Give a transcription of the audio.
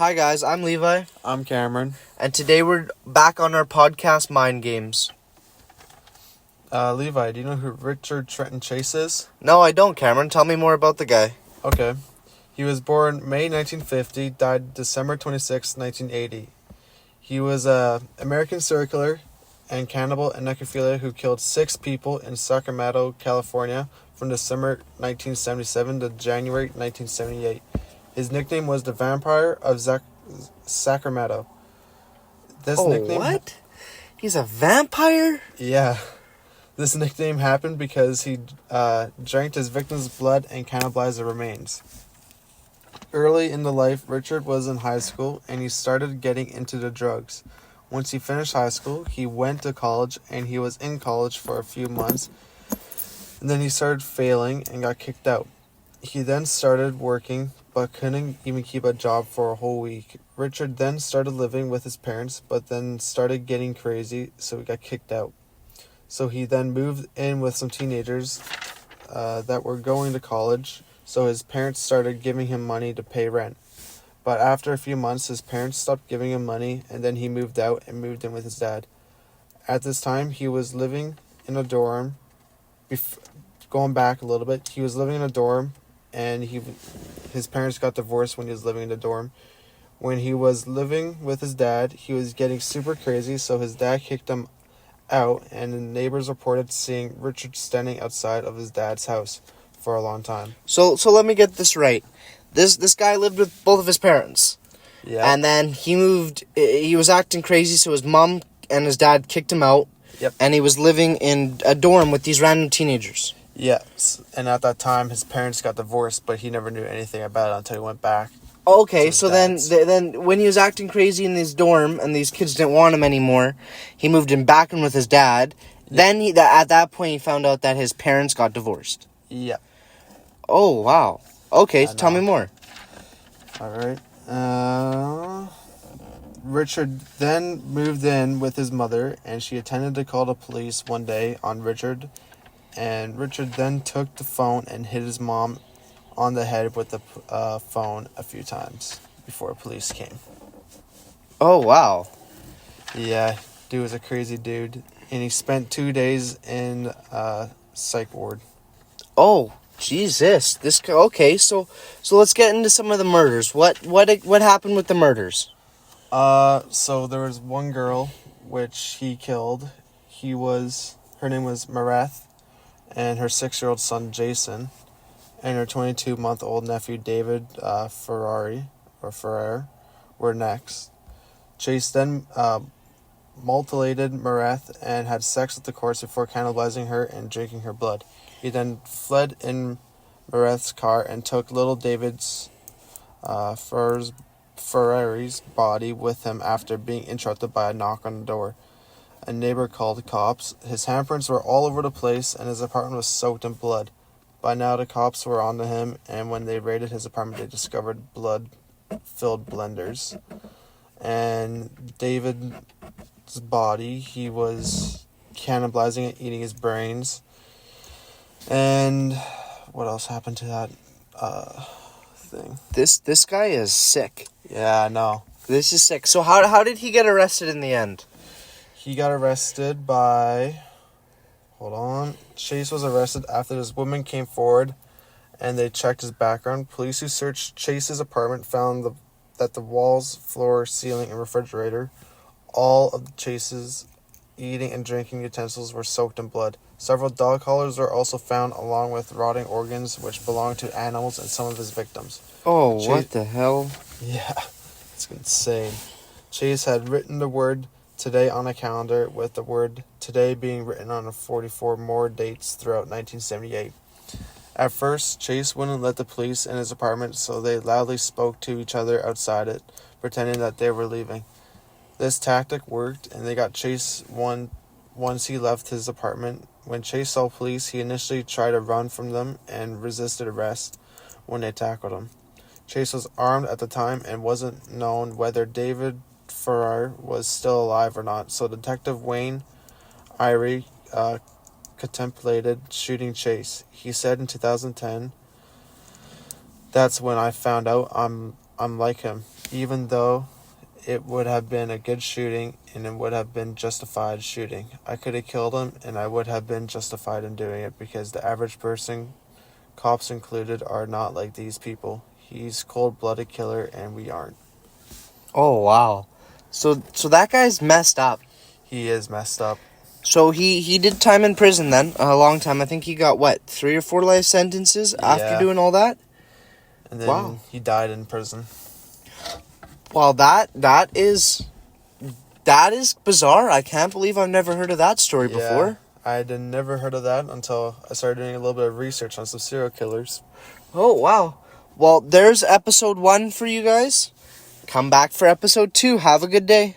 Hi guys, I'm Levi, I'm Cameron. and today we're back on our podcast Mind Games. Levi, do you know who Richard Trenton Chase is? No, I don't, Cameron. Tell me more about the guy. Okay. He was born May 1950, died December 26, 1980. He was a American serial killer and cannibal and necrophilia who killed 6 people in Sacramento, California from December 1977 to January 1978. His nickname was the Vampire of Sacramento. What? He's a vampire? Yeah. This nickname happened because he drank his victims' blood and cannibalized their remains. Early in the life, Richard was in high school and he started getting into the drugs. Once he finished high school, he went to college and he was in college for a few months. And then he started failing and got kicked out. He then started working but couldn't even keep a job for a whole week. Richard then started living with his parents but then started getting crazy, so he got kicked out. So he then moved in with some teenagers that were going to college, so his parents started giving him money to pay rent. But after a few months, his parents stopped giving him money, and then he moved out and moved in with his dad. At this time, he was living in a dorm. Going back a little bit, he was living in a dorm, and his parents got divorced when he was living in the dorm. When he was living with his dad, he was getting super crazy, so his dad kicked him out, and the neighbors reported seeing Richard standing outside of his dad's house for a long time. So let me get this right. This guy lived with both of his parents. Yeah. And then he was acting crazy, so his mom and his dad kicked him out. Yep. And he was living in a dorm with these random teenagers. Yes. And at that time, his parents got divorced, but he never knew anything about it until he went back. Okay, so then when he was acting crazy in his dorm and these kids didn't want him anymore, he moved back in with his dad. Yep. Then at that point he found out that his parents got divorced. Yeah. Oh, wow. Okay, tell me more. All right. Richard then moved in with his mother, and she attended to call the police one day on Richard. And Richard then took the phone and hit his mom on the head with the phone a few times before police came. Oh, wow. Yeah, dude was a crazy dude. And he spent 2 days in psych ward. Oh, Jesus. Okay, so let's get into some of the murders. What happened with the murders? So there was one girl which he killed. Her name was Mareth, and her 6-year-old son Jason, and her 22-month-old nephew David Ferrer were next. Chase then mutilated Mareth and had sex with the corpse before cannibalizing her and drinking her blood. He then fled in Mareth's car and took little David's Ferreri's body with him after being interrupted by a knock on the door. A neighbor called the cops. His handprints were all over the place and his apartment was soaked in blood. By now the cops were onto him, and when they raided his apartment they discovered blood-filled blenders. And David's body, he was cannibalizing it, eating his brains. And what else happened to that thing? This guy is sick. Yeah, I know. This is sick. So how did he get arrested in the end? He got arrested by... Hold on. Chase was arrested after this woman came forward and they checked his background. Police who searched Chase's apartment found that the walls, floor, ceiling, and refrigerator, all of Chase's eating and drinking utensils were soaked in blood. Several dog collars were also found along with rotting organs which belonged to animals and some of his victims. Oh, what the hell? Yeah, it's insane. Chase had written the word today on a calendar, with the word today being written on 44 more dates throughout 1978. At first, Chase wouldn't let the police in his apartment, so they loudly spoke to each other outside it, pretending that they were leaving. This tactic worked, and they got Chase once he left his apartment. When Chase saw police, he initially tried to run from them and resisted arrest when they tackled him. Chase was armed at the time and wasn't known whether David Ferrer was still alive or not, so Detective Wayne Irie contemplated shooting Chase. He said in 2010, "That's when I found out I'm like him." even though it would have been a good shooting and it would have been justified shooting. I could have killed him and I would have been justified in doing it because the average person, cops included, are not like these people. He's cold-blooded killer and we aren't. Oh, wow. So that guy's messed up. He is messed up. So he did time in prison then, a long time. I think he got, 3 or 4 life sentences after Yeah. doing all that? And then Wow. he died in prison. Well, that is bizarre. I can't believe I've never heard of that story before. I had never heard of that until I started doing a little bit of research on some serial killers. Oh, wow. Well, there's episode 1 for you guys. Come back for episode 2. Have a good day.